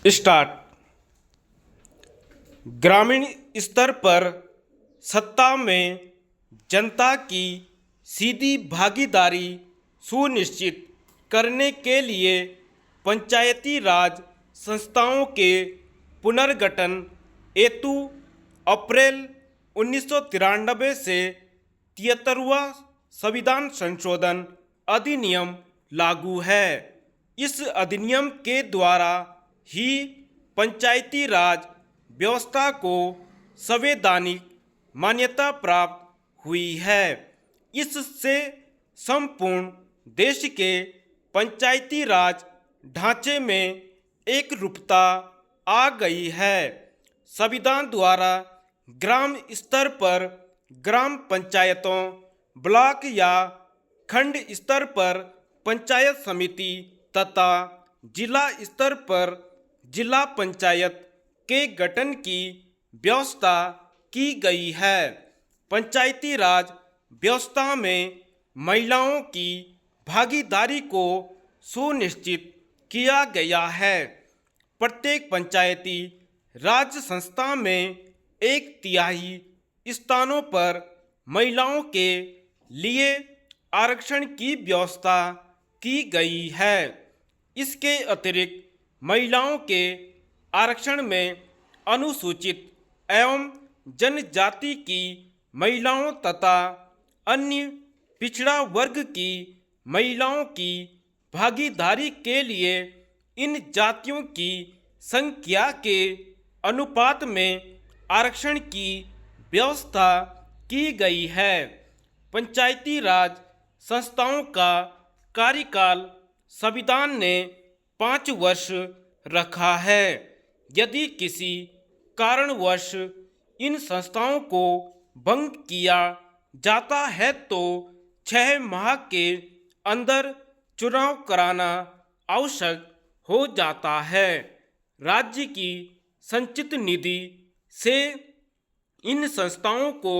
Start. ग्रामीण स्तर पर सत्ता में जनता की सीधी भागीदारी सुनिश्चित करने के लिए पंचायती राज संस्थाओं के पुनर्गठन हेतु अप्रैल 1993 से 73वां संविधान संशोधन अधिनियम लागू है। इस अधिनियम के द्वारा ही पंचायती राज व्यवस्था को संवैधानिक मान्यता प्राप्त हुई है। इससे संपूर्ण देश के पंचायती राज ढांचे में एक रूपता आ गई है। संविधान द्वारा ग्राम स्तर पर ग्राम पंचायतों, ब्लॉक या खंड स्तर पर पंचायत समिति तथा जिला स्तर पर जिला पंचायत के गठन की व्यवस्था की गई है। पंचायती राज व्यवस्था में महिलाओं की भागीदारी को सुनिश्चित किया गया है। प्रत्येक पंचायती राज संस्था में 1/3 स्थानों पर महिलाओं के लिए आरक्षण की व्यवस्था की गई है। इसके अतिरिक्त महिलाओं के आरक्षण में अनुसूचित एवं जनजाति की महिलाओं तथा अन्य पिछड़ा वर्ग की महिलाओं की भागीदारी के लिए इन जातियों की संख्या के अनुपात में आरक्षण की व्यवस्था की गई है। पंचायती राज संस्थाओं का कार्यकाल संविधान ने 5 वर्ष रखा है। यदि किसी कारणवश इन संस्थाओं को भंग किया जाता है तो 6 माह के अंदर चुनाव कराना आवश्यक हो जाता है। राज्य की संचित निधि से इन संस्थाओं को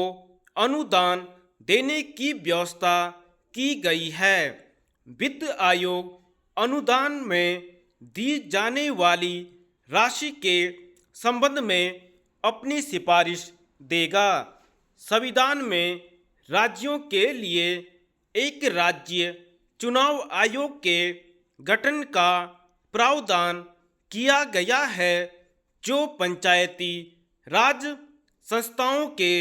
अनुदान देने की व्यवस्था की गई है। वित्त आयोग अनुदान में दी जाने वाली राशि के संबंध में अपनी सिफारिश देगा। संविधान में राज्यों के लिए एक राज्य चुनाव आयोग के गठन का प्रावधान किया गया है, जो पंचायती राज संस्थाओं के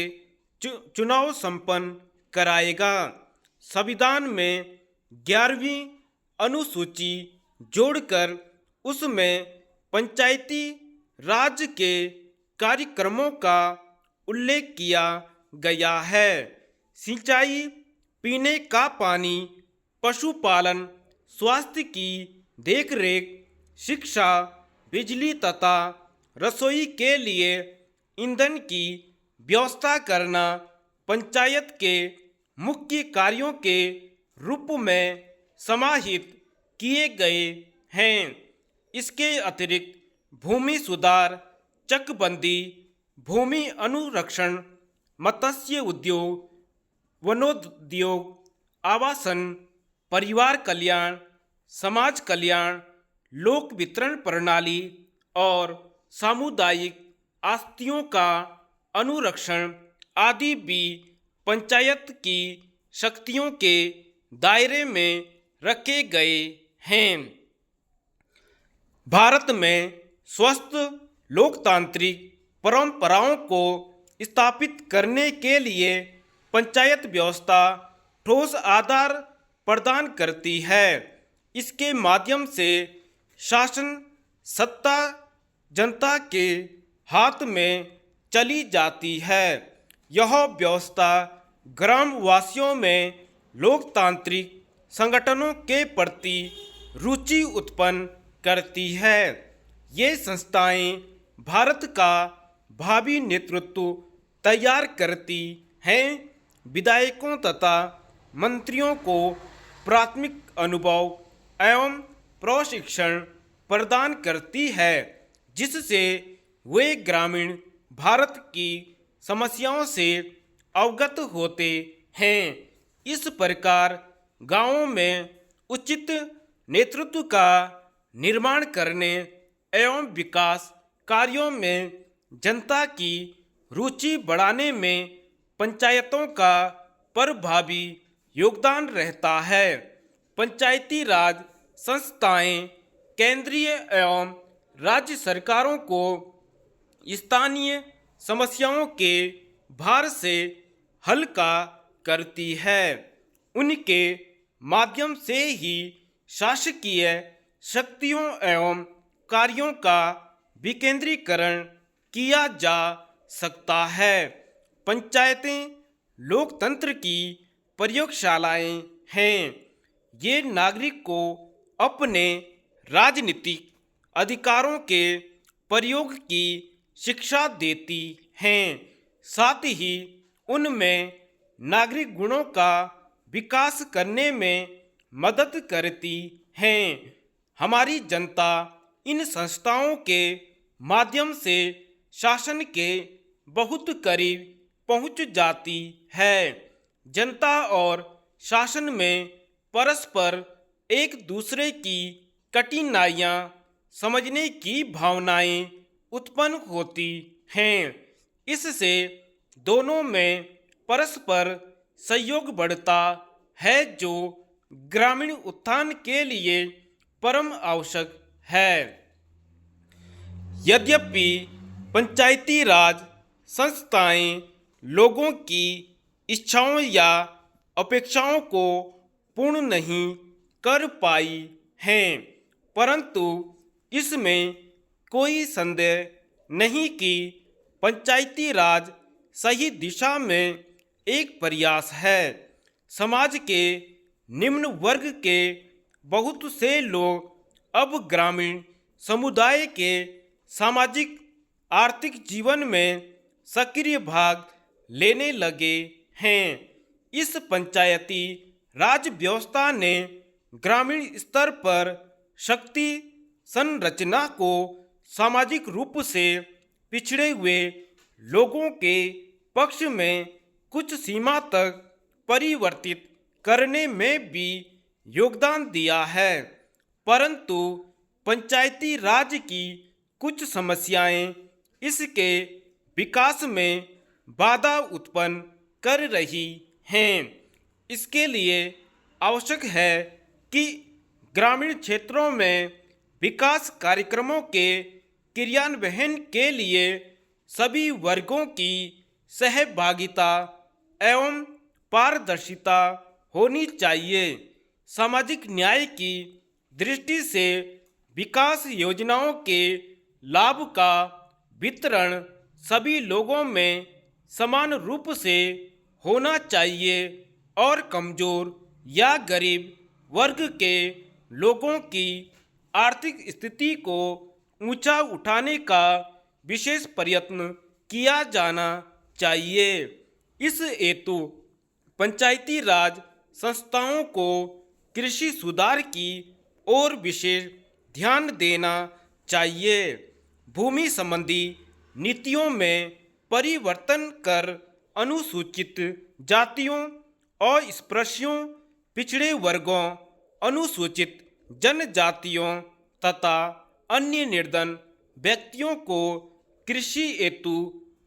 चुनाव संपन्न कराएगा। संविधान में 11वीं अनुसूची जोड़कर उसमें पंचायती राज के कार्यक्रमों का उल्लेख किया गया है। सिंचाई, पीने का पानी, पशुपालन, स्वास्थ्य की देखरेख, शिक्षा, बिजली तथा रसोई के लिए ईंधन की व्यवस्था करना पंचायत के मुख्य कार्यों के रूप में समाहित किए गए हैं। इसके अतिरिक्त भूमि सुधार, चकबंदी, भूमि अनुरक्षण, मत्स्य उद्योग, वनोद्योग, आवासन, परिवार कल्याण, समाज कल्याण, लोक वितरण प्रणाली और सामुदायिक आस्तियों का अनुरक्षण आदि भी पंचायत की शक्तियों के दायरे में रखे गए हैं। भारत में स्वस्थ लोकतांत्रिक परंपराओं को स्थापित करने के लिए पंचायत व्यवस्था ठोस आधार प्रदान करती है। इसके माध्यम से शासन सत्ता जनता के हाथ में चली जाती है। यह व्यवस्था ग्रामवासियों में लोकतांत्रिक संगठनों के प्रति रुचि उत्पन्न करती है। ये संस्थाएं भारत का भावी नेतृत्व तैयार करती हैं, विधायकों तथा मंत्रियों को प्राथमिक अनुभव एवं प्रशिक्षण प्रदान करती है, जिससे वे ग्रामीण भारत की समस्याओं से अवगत होते हैं। इस प्रकार गांवों में उचित नेतृत्व का निर्माण करने एवं विकास कार्यों में जनता की रुचि बढ़ाने में पंचायतों का प्रभावी योगदान रहता है। पंचायती राज संस्थाएं केंद्रीय एवं राज्य सरकारों को स्थानीय समस्याओं के भार से हल्का करती है। उनके माध्यम से ही शासकीय शक्तियों एवं कार्यों का विकेंद्रीकरण किया जा सकता है। पंचायतें लोकतंत्र की प्रयोगशालाएं हैं। ये नागरिक को अपने राजनीतिक अधिकारों के प्रयोग की शिक्षा देती हैं, साथ ही उनमें नागरिक गुणों का विकास करने में मदद करती हैं। हमारी जनता इन संस्थाओं के माध्यम से शासन के बहुत करीब पहुंच जाती है। जनता और शासन में परस्पर एक दूसरे की कठिनाइयाँ समझने की भावनाएं उत्पन्न होती हैं। इससे दोनों में परस्पर सहयोग बढ़ता है, जो ग्रामीण उत्थान के लिए परम आवश्यक है। यद्यपि पंचायती राज संस्थाएं लोगों की इच्छाओं या अपेक्षाओं को पूर्ण नहीं कर पाई हैं, परंतु इसमें कोई संदेह नहीं कि पंचायती राज सही दिशा में एक प्रयास है। समाज के निम्न वर्ग के बहुत से लोग अब ग्रामीण समुदाय के सामाजिक आर्थिक जीवन में सक्रिय भाग लेने लगे हैं। इस पंचायती राज व्यवस्था ने ग्रामीण स्तर पर शक्ति संरचना को सामाजिक रूप से पिछड़े हुए लोगों के पक्ष में कुछ सीमा तक परिवर्तित करने में भी योगदान दिया है, परंतु पंचायती राज की कुछ समस्याएं इसके विकास में बाधा उत्पन्न कर रही हैं। इसके लिए आवश्यक है कि ग्रामीण क्षेत्रों में विकास कार्यक्रमों के क्रियान्वयन के लिए सभी वर्गों की सहभागिता एवं पारदर्शिता होनी चाहिए। सामाजिक न्याय की दृष्टि से विकास योजनाओं के लाभ का वितरण सभी लोगों में समान रूप से होना चाहिए और कमजोर या गरीब वर्ग के लोगों की आर्थिक स्थिति को ऊंचा उठाने का विशेष प्रयत्न किया जाना चाहिए। इस हेतु पंचायती राज संस्थाओं को कृषि सुधार की ओर विशेष ध्यान देना चाहिए। भूमि संबंधी नीतियों में परिवर्तन कर अनुसूचित जातियों और स्पृश्यों, पिछड़े वर्गों, अनुसूचित जनजातियों तथा अन्य निर्धन व्यक्तियों को कृषि हेतु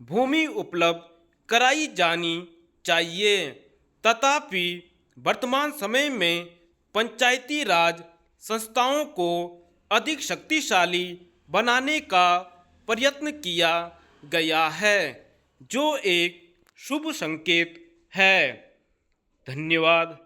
भूमि उपलब्ध कराई जानी चाहिए। तथापि वर्तमान समय में पंचायती राज संस्थाओं को अधिक शक्तिशाली बनाने का प्रयत्न किया गया है, जो एक शुभ संकेत है। धन्यवाद।